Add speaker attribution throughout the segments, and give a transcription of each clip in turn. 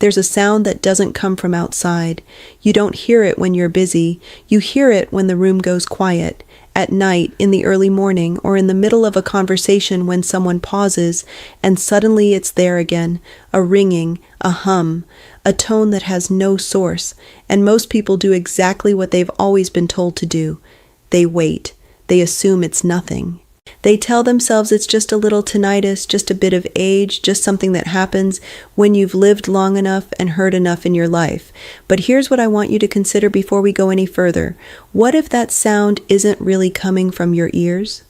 Speaker 1: There's a sound that doesn't come from outside. You don't hear it when you're busy. You hear it when the room goes quiet, at night, in the early morning, or in the middle of a conversation when someone pauses, and suddenly it's there again, a ringing, a hum, a tone that has no source, and most people do exactly what they've always been told to do. They wait. They assume it's nothing. They tell themselves it's just a little tinnitus, just a bit of age, just something that happens when you've lived long enough and heard enough in your life. But here's what I want you to consider before we go any further. What if that sound isn't really coming from your ears?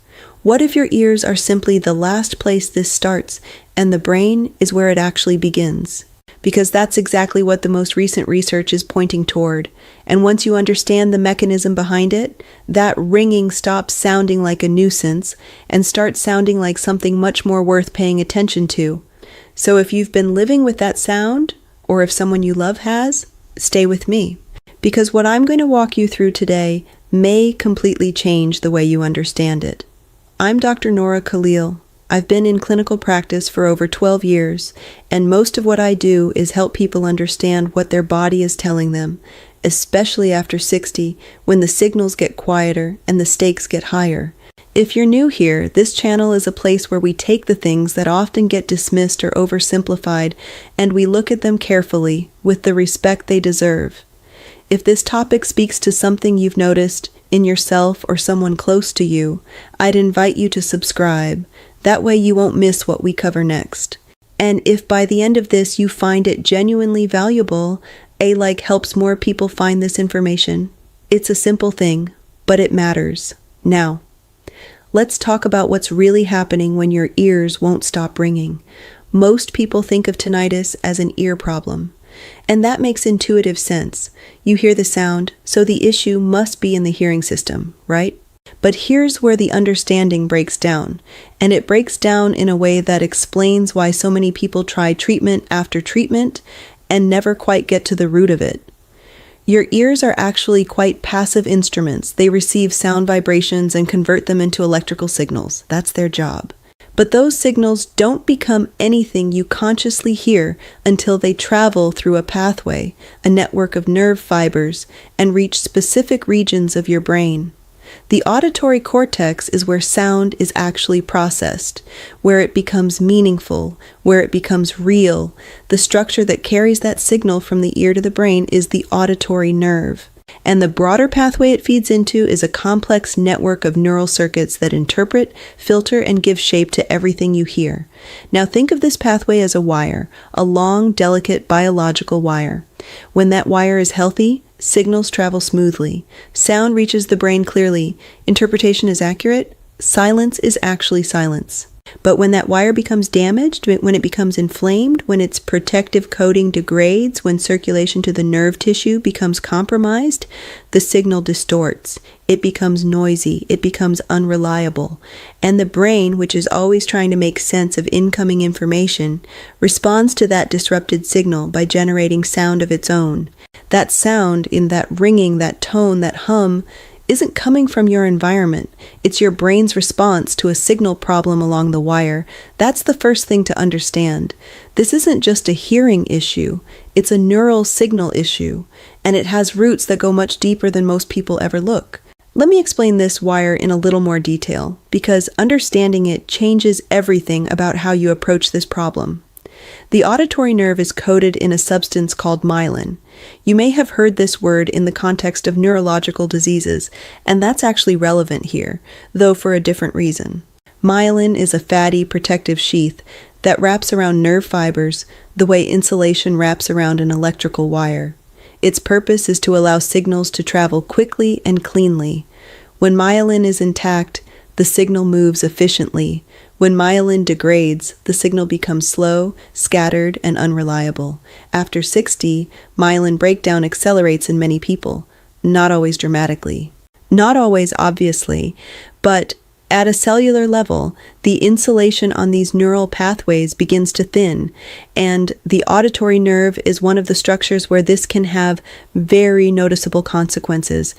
Speaker 1: What if your ears are simply the last place this starts and the brain is where it actually begins? Because that's exactly what the most recent research is pointing toward. And once you understand the mechanism behind it, that ringing stops sounding like a nuisance and starts sounding like something much more worth paying attention to. So if you've been living with that sound, or if someone you love has, stay with me. Because what I'm going to walk you through today may completely change the way you understand it. I'm Dr. Nora Khalil. I've been in clinical practice for over 12 years, and most of what I do is help people understand what their body is telling them, especially after 60, when the signals get quieter and the stakes get higher. If you're new here, this channel is a place where we take the things that often get dismissed or oversimplified, and we look at them carefully, with the respect they deserve. If this topic speaks to something you've noticed in yourself or someone close to you, I'd invite you to subscribe. That way you won't miss what we cover next. And if by the end of this you find it genuinely valuable, a like helps more people find this information. It's a simple thing, but it matters. Now, let's talk about what's really happening when your ears won't stop ringing. Most people think of tinnitus as an ear problem. And that makes intuitive sense. You hear the sound, so the issue must be in the hearing system, right? But here's where the understanding breaks down, and it breaks down in a way that explains why so many people try treatment after treatment and never quite get to the root of it. Your ears are actually quite passive instruments. They receive sound vibrations and convert them into electrical signals. That's their job. But those signals don't become anything you consciously hear until they travel through a pathway, a network of nerve fibers, and reach specific regions of your brain. The auditory cortex is where sound is actually processed, where it becomes meaningful, where it becomes real. The structure that carries that signal from the ear to the brain is the auditory nerve. And the broader pathway it feeds into is a complex network of neural circuits that interpret, filter, and give shape to everything you hear. Now think of this pathway as a wire, a long, delicate biological wire. When that wire is healthy, signals travel smoothly. Sound reaches the brain clearly. Interpretation is accurate. Silence is actually silence. But when that wire becomes damaged, when it becomes inflamed, when its protective coating degrades, when circulation to the nerve tissue becomes compromised, the signal distorts. It becomes noisy. It becomes unreliable. And the brain, which is always trying to make sense of incoming information, responds to that disrupted signal by generating sound of its own. That sound, in that ringing, that tone, that hum, isn't coming from your environment. It's your brain's response to a signal problem along the wire. That's the first thing to understand. This isn't just a hearing issue. It's a neural signal issue, and it has roots that go much deeper than most people ever look. Let me explain this wire in a little more detail, because understanding it changes everything about how you approach this problem. The auditory nerve is coated in a substance called myelin. You may have heard this word in the context of neurological diseases, and that's actually relevant here, though for a different reason. Myelin is a fatty protective sheath that wraps around nerve fibers the way insulation wraps around an electrical wire. Its purpose is to allow signals to travel quickly and cleanly. When myelin is intact, the signal moves efficiently. When myelin degrades, the signal becomes slow, scattered, and unreliable. After 60, myelin breakdown accelerates in many people, not always dramatically. Not always, obviously, but at a cellular level, the insulation on these neural pathways begins to thin, and the auditory nerve is one of the structures where this can have very noticeable consequences.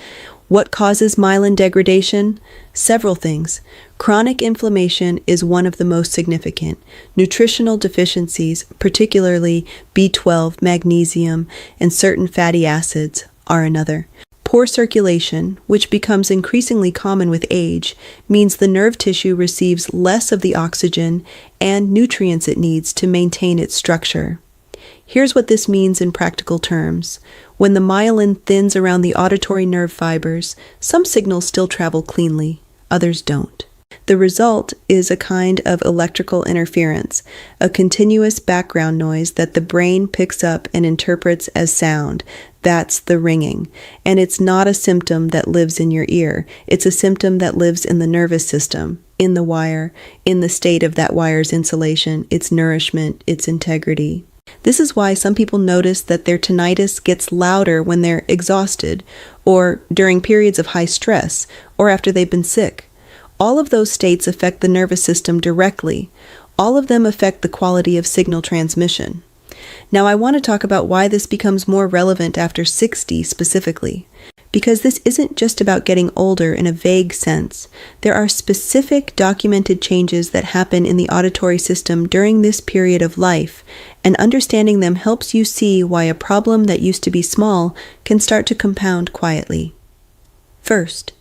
Speaker 1: What causes myelin degradation? Several things. Chronic inflammation is one of the most significant. Nutritional deficiencies, particularly B12, magnesium, and certain fatty acids, are another. Poor circulation, which becomes increasingly common with age, means the nerve tissue receives less of the oxygen and nutrients it needs to maintain its structure. Here's what this means in practical terms. When the myelin thins around the auditory nerve fibers, some signals still travel cleanly, others don't. The result is a kind of electrical interference, a continuous background noise that the brain picks up and interprets as sound. That's the ringing. And it's not a symptom that lives in your ear. It's a symptom that lives in the nervous system, in the wire, in the state of that wire's insulation, its nourishment, its integrity. This is why some people notice that their tinnitus gets louder when they're exhausted, or during periods of high stress, or after they've been sick. All of those states affect the nervous system directly. All of them affect the quality of signal transmission. Now, I want to talk about why this becomes more relevant after 60 specifically. Because this isn't just about getting older in a vague sense. There are specific documented changes that happen in the auditory system during this period of life, and understanding them helps you see why a problem that used to be small can start to compound quietly. First,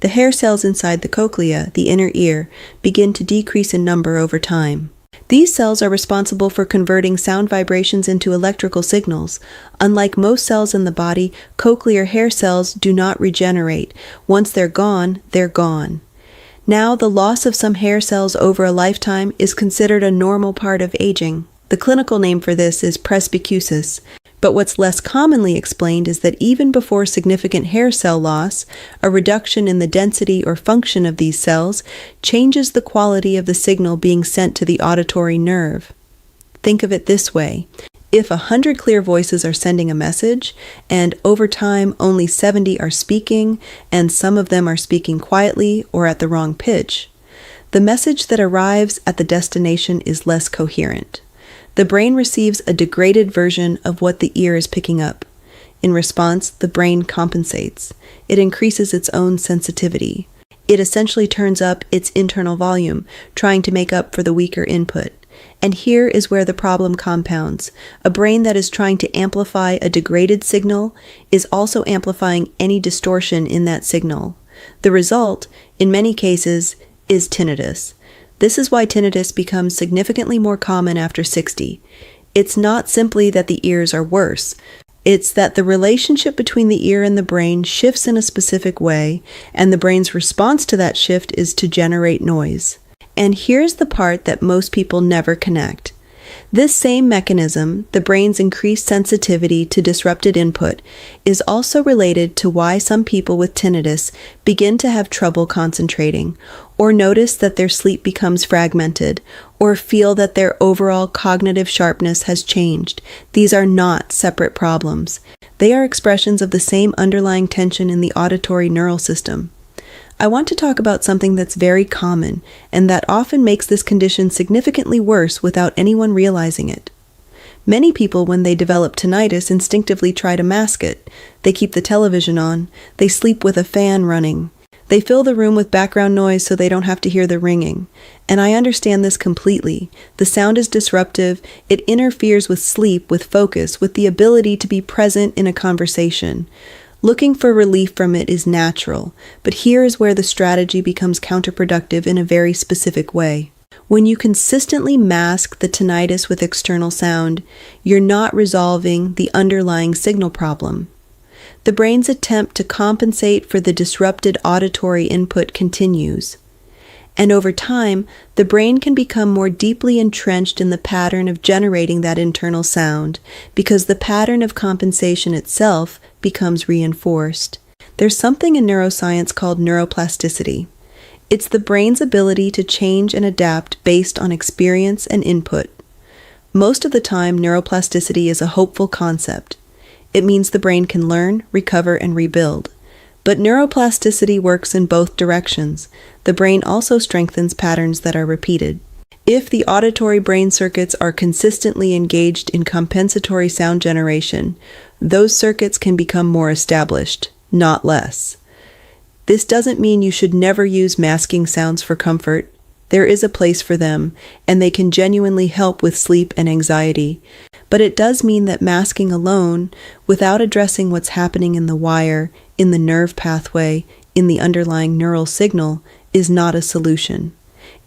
Speaker 1: the hair cells inside the cochlea, the inner ear, begin to decrease in number over time. These cells are responsible for converting sound vibrations into electrical signals. Unlike most cells in the body, cochlear hair cells do not regenerate. Once they're gone, they're gone. Now, the loss of some hair cells over a lifetime is considered a normal part of aging. The clinical name for this is presbycusis. But what's less commonly explained is that even before significant hair cell loss, a reduction in the density or function of these cells changes the quality of the signal being sent to the auditory nerve. Think of it this way. If 100 clear voices are sending a message, and over time only 70 are speaking, and some of them are speaking quietly or at the wrong pitch, the message that arrives at the destination is less coherent. The brain receives a degraded version of what the ear is picking up. In response, the brain compensates. It increases its own sensitivity. It essentially turns up its internal volume, trying to make up for the weaker input. And here is where the problem compounds. A brain that is trying to amplify a degraded signal is also amplifying any distortion in that signal. The result, in many cases, is tinnitus. This is why tinnitus becomes significantly more common after 60. It's not simply that the ears are worse. It's that the relationship between the ear and the brain shifts in a specific way, and the brain's response to that shift is to generate noise. And here's the part that most people never connect. This same mechanism, the brain's increased sensitivity to disrupted input, is also related to why some people with tinnitus begin to have trouble concentrating, or notice that their sleep becomes fragmented, or feel that their overall cognitive sharpness has changed. These are not separate problems. They are expressions of the same underlying tension in the auditory neural system. I want to talk about something that's very common, and that often makes this condition significantly worse without anyone realizing it. Many people, when they develop tinnitus, instinctively try to mask it. They keep the television on. They sleep with a fan running. They fill the room with background noise so they don't have to hear the ringing. And I understand this completely. The sound is disruptive. It interferes with sleep, with focus, with the ability to be present in a conversation. Looking for relief from it is natural, but here is where the strategy becomes counterproductive in a very specific way. When you consistently mask the tinnitus with external sound, you're not resolving the underlying signal problem. The brain's attempt to compensate for the disrupted auditory input continues. And over time, the brain can become more deeply entrenched in the pattern of generating that internal sound, because the pattern of compensation itself becomes reinforced. There's something in neuroscience called neuroplasticity. It's the brain's ability to change and adapt based on experience and input. Most of the time, neuroplasticity is a hopeful concept. It means the brain can learn, recover, and rebuild. But neuroplasticity works in both directions. The brain also strengthens patterns that are repeated. If the auditory brain circuits are consistently engaged in compensatory sound generation, those circuits can become more established, not less. This doesn't mean you should never use masking sounds for comfort. There is a place for them, and they can genuinely help with sleep and anxiety. But it does mean that masking alone, without addressing what's happening in the wire, in the nerve pathway, in the underlying neural signal, is not a solution.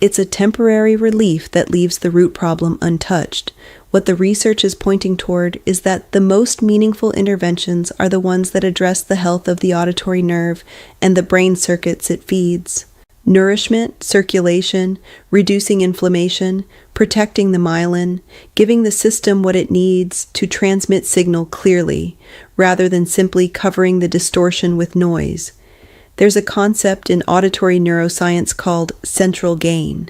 Speaker 1: It's a temporary relief that leaves the root problem untouched. What the research is pointing toward is that the most meaningful interventions are the ones that address the health of the auditory nerve and the brain circuits it feeds. Nourishment, circulation, reducing inflammation, protecting the myelin, giving the system what it needs to transmit signal clearly, rather than simply covering the distortion with noise. There's a concept in auditory neuroscience called central gain,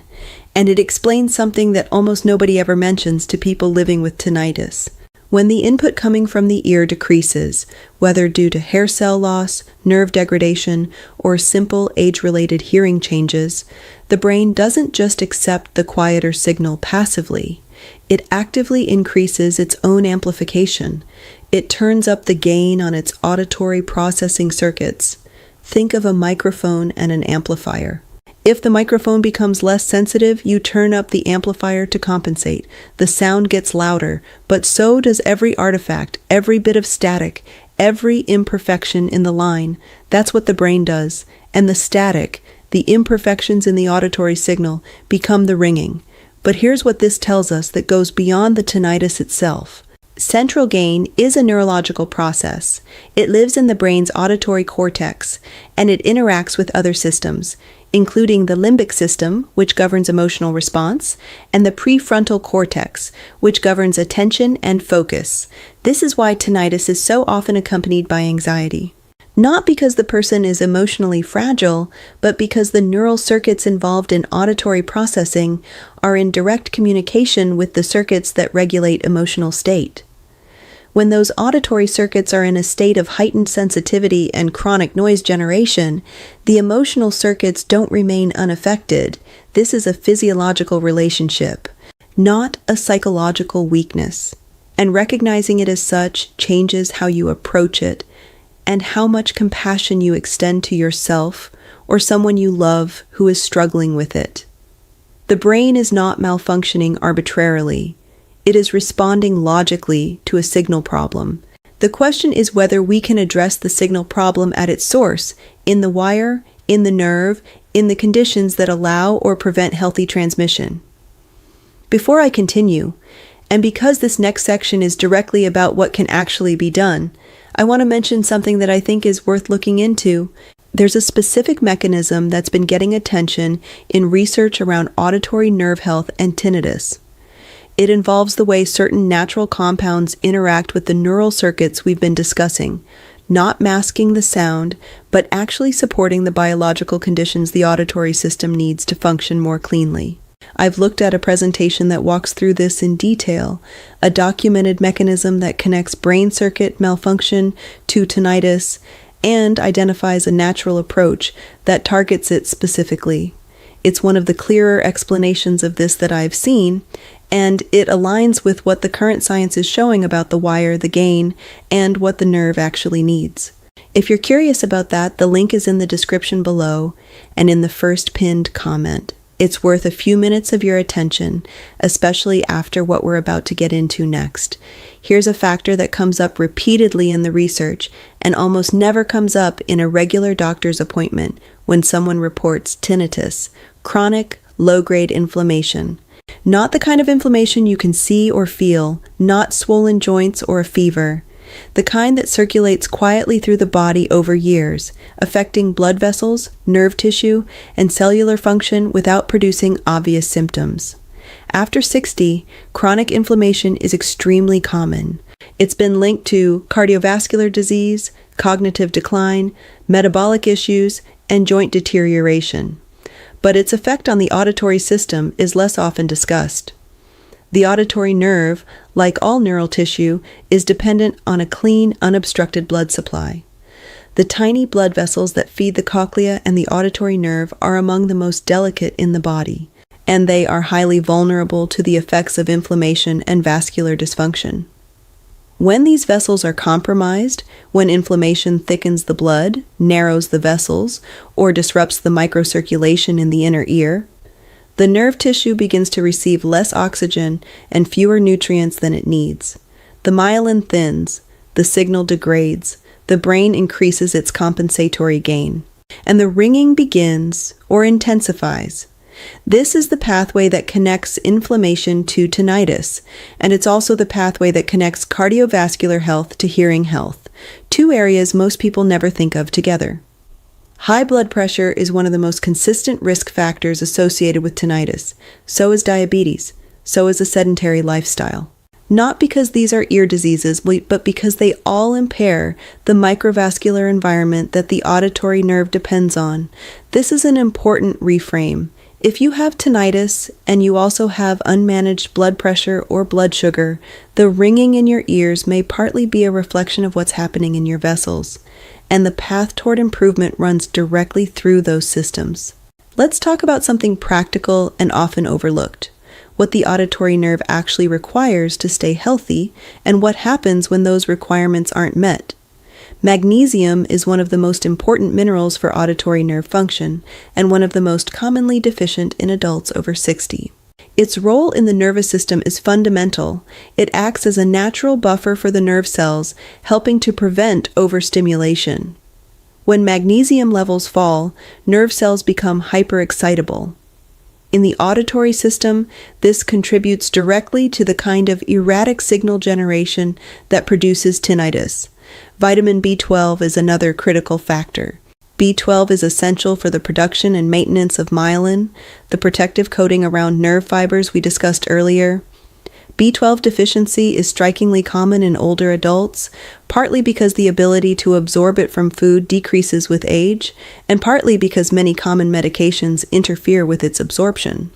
Speaker 1: and it explains something that almost nobody ever mentions to people living with tinnitus. When the input coming from the ear decreases, whether due to hair cell loss, nerve degradation, or simple age-related hearing changes, the brain doesn't just accept the quieter signal passively. It actively increases its own amplification. It turns up the gain on its auditory processing circuits. Think of a microphone and an amplifier. If the microphone becomes less sensitive, you turn up the amplifier to compensate. The sound gets louder, but so does every artifact, every bit of static, every imperfection in the line. That's what the brain does. And the static, the imperfections in the auditory signal, become the ringing. But here's what this tells us that goes beyond the tinnitus itself. Central gain is a neurological process. It lives in the brain's auditory cortex, and it interacts with other systems, including the limbic system, which governs emotional response, and the prefrontal cortex, which governs attention and focus. This is why tinnitus is so often accompanied by anxiety. Not because the person is emotionally fragile, but because the neural circuits involved in auditory processing are in direct communication with the circuits that regulate emotional state. When those auditory circuits are in a state of heightened sensitivity and chronic noise generation, the emotional circuits don't remain unaffected. This is a physiological relationship, not a psychological weakness. And recognizing it as such changes how you approach it and how much compassion you extend to yourself or someone you love who is struggling with it. The brain is not malfunctioning arbitrarily. It is responding logically to a signal problem. The question is whether we can address the signal problem at its source, in the wire, in the nerve, in the conditions that allow or prevent healthy transmission. Before I continue, and because this next section is directly about what can actually be done, I want to mention something that I think is worth looking into. There's a specific mechanism that's been getting attention in research around auditory nerve health and tinnitus. It involves the way certain natural compounds interact with the neural circuits we've been discussing, not masking the sound, but actually supporting the biological conditions the auditory system needs to function more cleanly. I've looked at a presentation that walks through this in detail, a documented mechanism that connects brain circuit malfunction to tinnitus and identifies a natural approach that targets it specifically. It's one of the clearer explanations of this that I've seen, and it aligns with what the current science is showing about the wire, the gain, and what the nerve actually needs. If you're curious about that, the link is in the description below and in the first pinned comment. It's worth a few minutes of your attention, especially after what we're about to get into next. Here's a factor that comes up repeatedly in the research and almost never comes up in a regular doctor's appointment when someone reports tinnitus, chronic, low-grade inflammation. Not the kind of inflammation you can see or feel, not swollen joints or a fever. The kind that circulates quietly through the body over years, affecting blood vessels, nerve tissue, and cellular function without producing obvious symptoms. After 60, chronic inflammation is extremely common. It's been linked to cardiovascular disease, cognitive decline, metabolic issues, and joint deterioration. But its effect on the auditory system is less often discussed. The auditory nerve, like all neural tissue, is dependent on a clean, unobstructed blood supply. The tiny blood vessels that feed the cochlea and the auditory nerve are among the most delicate in the body, and they are highly vulnerable to the effects of inflammation and vascular dysfunction. When these vessels are compromised, when inflammation thickens the blood, narrows the vessels, or disrupts the microcirculation in the inner ear, the nerve tissue begins to receive less oxygen and fewer nutrients than it needs. The myelin thins, the signal degrades, the brain increases its compensatory gain, and the ringing begins or intensifies. This is the pathway that connects inflammation to tinnitus, and it's also the pathway that connects cardiovascular health to hearing health, two areas most people never think of together. High blood pressure is one of the most consistent risk factors associated with tinnitus. So is diabetes. So is a sedentary lifestyle. Not because these are ear diseases, but because they all impair the microvascular environment that the auditory nerve depends on. This is an important reframe. If you have tinnitus and you also have unmanaged blood pressure or blood sugar, the ringing in your ears may partly be a reflection of what's happening in your vessels, and the path toward improvement runs directly through those systems. Let's talk about something practical and often overlooked: what the auditory nerve actually requires to stay healthy and what happens when those requirements aren't met. Magnesium is one of the most important minerals for auditory nerve function and one of the most commonly deficient in adults over 60. Its role in the nervous system is fundamental. It acts as a natural buffer for the nerve cells, helping to prevent overstimulation. When magnesium levels fall, nerve cells become hyperexcitable. In the auditory system, this contributes directly to the kind of erratic signal generation that produces tinnitus. Vitamin B12 is another critical factor. B12 is essential for the production and maintenance of myelin, the protective coating around nerve fibers we discussed earlier. B12 deficiency is strikingly common in older adults, partly because the ability to absorb it from food decreases with age, and partly because many common medications interfere with its absorption.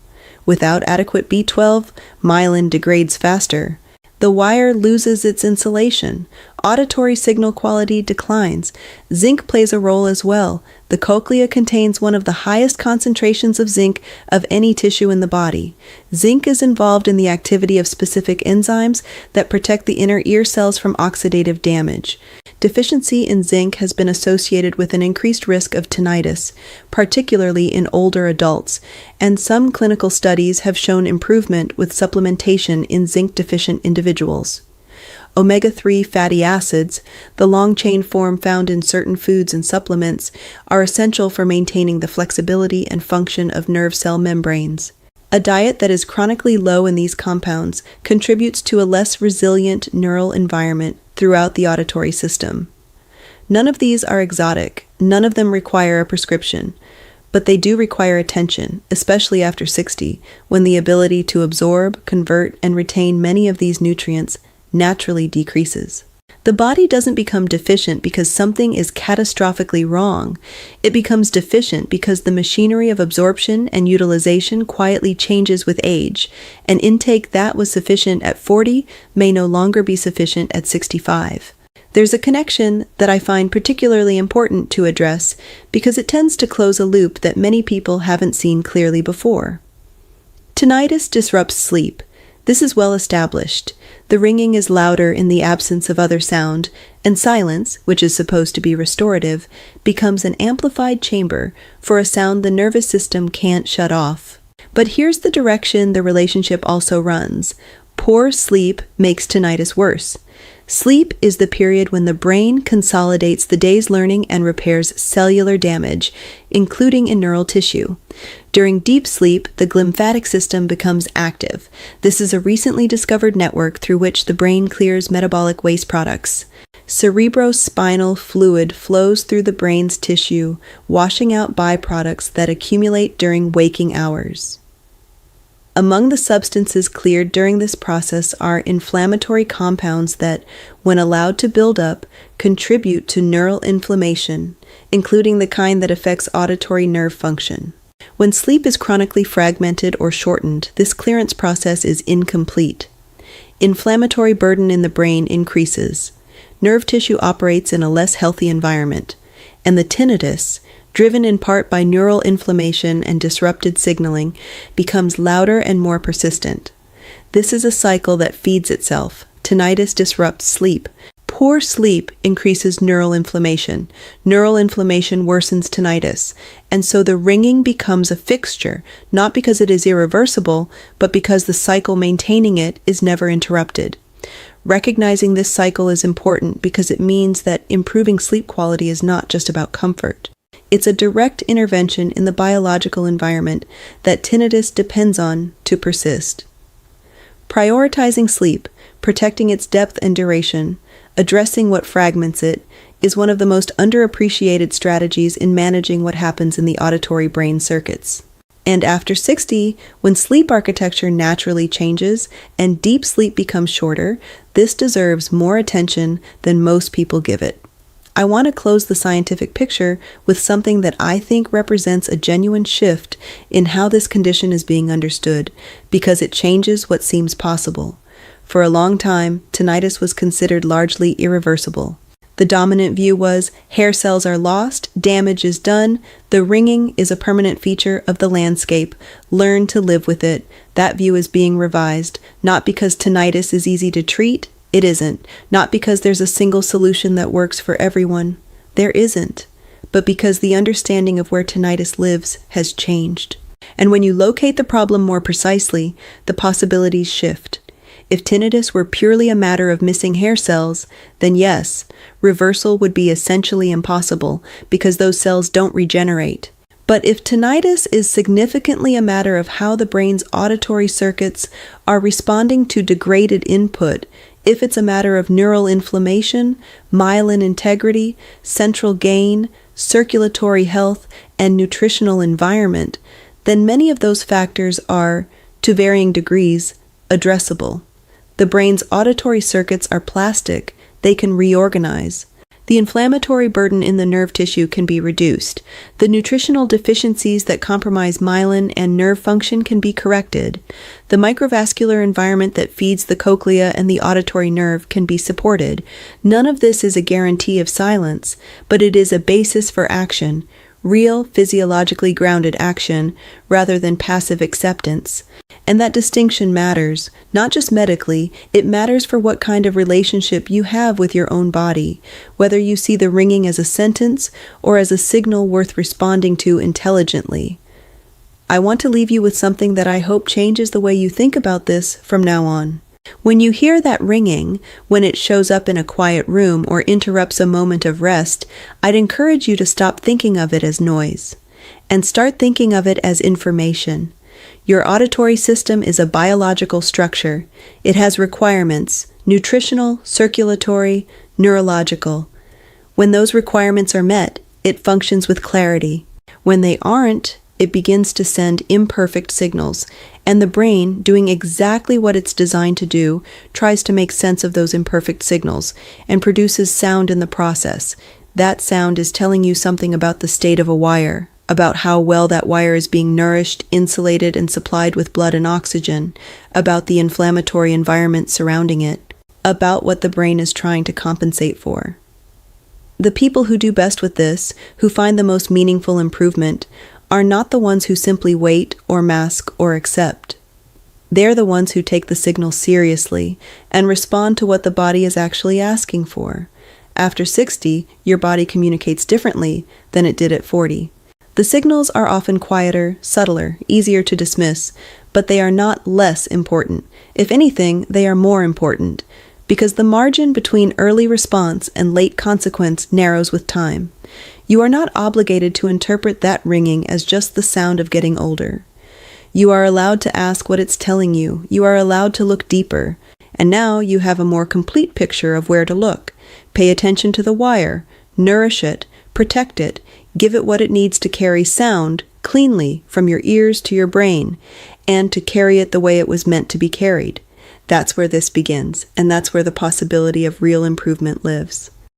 Speaker 1: Without adequate B12, myelin degrades faster. The wire loses its insulation. Auditory signal quality declines. Zinc plays a role as well. The cochlea contains one of the highest concentrations of zinc of any tissue in the body. Zinc is involved in the activity of specific enzymes that protect the inner ear cells from oxidative damage. Deficiency in zinc has been associated with an increased risk of tinnitus, particularly in older adults, and some clinical studies have shown improvement with supplementation in zinc-deficient individuals. Omega-3 fatty acids, the long-chain form found in certain foods and supplements, are essential for maintaining the flexibility and function of nerve cell membranes. A diet that is chronically low in these compounds contributes to a less resilient neural environment throughout the auditory system. None of these are exotic. None of them require a prescription. But they do require attention, especially after 60, when the ability to absorb, convert, and retain many of these nutrients naturally decreases. The body doesn't become deficient because something is catastrophically wrong. It becomes deficient because the machinery of absorption and utilization quietly changes with age. An intake that was sufficient at 40 may no longer be sufficient at 65. There's a connection that I find particularly important to address because it tends to close a loop that many people haven't seen clearly before. Tinnitus disrupts sleep. This is well established. The ringing is louder in the absence of other sound, and silence, which is supposed to be restorative, becomes an amplified chamber for a sound the nervous system can't shut off. But here's the direction the relationship also runs. Poor sleep makes tinnitus worse. Sleep is the period when the brain consolidates the day's learning and repairs cellular damage, including in neural tissue. During deep sleep, the glymphatic system becomes active. This is a recently discovered network through which the brain clears metabolic waste products. Cerebrospinal fluid flows through the brain's tissue, washing out byproducts that accumulate during waking hours. Among the substances cleared during this process are inflammatory compounds that, when allowed to build up, contribute to neural inflammation, including the kind that affects auditory nerve function. When sleep is chronically fragmented or shortened, this clearance process is incomplete. Inflammatory burden in the brain increases. Nerve tissue operates in a less healthy environment, and the tinnitus, driven in part by neural inflammation and disrupted signaling, becomes louder and more persistent. This is a cycle that feeds itself. Tinnitus disrupts sleep. Poor sleep increases neural inflammation. Neural inflammation worsens tinnitus, and so the ringing becomes a fixture, not because it is irreversible, but because the cycle maintaining it is never interrupted. Recognizing this cycle is important because it means that improving sleep quality is not just about comfort. It's a direct intervention in the biological environment that tinnitus depends on to persist. Prioritizing sleep, protecting its depth and duration, addressing what fragments it, is one of the most underappreciated strategies in managing what happens in the auditory brain circuits. And after 60, when sleep architecture naturally changes and deep sleep becomes shorter, this deserves more attention than most people give it. I want to close the scientific picture with something that I think represents a genuine shift in how this condition is being understood, because it changes what seems possible. For a long time, tinnitus was considered largely irreversible. The dominant view was hair cells are lost, damage is done, the ringing is a permanent feature of the landscape, learn to live with it. That view is being revised, not because tinnitus is easy to treat, it isn't, not because there's a single solution that works for everyone, there isn't, but because the understanding of where tinnitus lives has changed. And when you locate the problem more precisely, the possibilities shift. If tinnitus were purely a matter of missing hair cells, then yes, reversal would be essentially impossible because those cells don't regenerate. But if tinnitus is significantly a matter of how the brain's auditory circuits are responding to degraded input, if it's a matter of neural inflammation, myelin integrity, central gain, circulatory health, and nutritional environment, then many of those factors are, to varying degrees, addressable. The brain's auditory circuits are plastic, they can reorganize. The inflammatory burden in the nerve tissue can be reduced. The nutritional deficiencies that compromise myelin and nerve function can be corrected. The microvascular environment that feeds the cochlea and the auditory nerve can be supported. None of this is a guarantee of silence, but it is a basis for action, real physiologically grounded action, rather than passive acceptance. And that distinction matters, not just medically, it matters for what kind of relationship you have with your own body, whether you see the ringing as a sentence or as a signal worth responding to intelligently. I want to leave you with something that I hope changes the way you think about this from now on. When you hear that ringing, when it shows up in a quiet room or interrupts a moment of rest, I'd encourage you to stop thinking of it as noise and start thinking of it as information. Your auditory system is a biological structure. It has requirements, nutritional, circulatory, neurological. When those requirements are met, it functions with clarity. When they aren't, it begins to send imperfect signals, and the brain, doing exactly what it's designed to do, tries to make sense of those imperfect signals and produces sound in the process. That sound is telling you something about the state of a wire, about how well that wire is being nourished, insulated, and supplied with blood and oxygen, about the inflammatory environment surrounding it, about what the brain is trying to compensate for. The people who do best with this, who find the most meaningful improvement, are not the ones who simply wait or mask or accept. They're the ones who take the signal seriously and respond to what the body is actually asking for. After 60, your body communicates differently than it did at 40. The signals are often quieter, subtler, easier to dismiss, but they are not less important. If anything, they are more important, because the margin between early response and late consequence narrows with time. You are not obligated to interpret that ringing as just the sound of getting older. You are allowed to ask what it's telling you. You are allowed to look deeper. And now you have a more complete picture of where to look. Pay attention to the wire, nourish it, protect it, give it what it needs to carry sound cleanly from your ears to your brain, and to carry it the way it was meant to be carried. That's where this begins, and that's where the possibility of real improvement lives.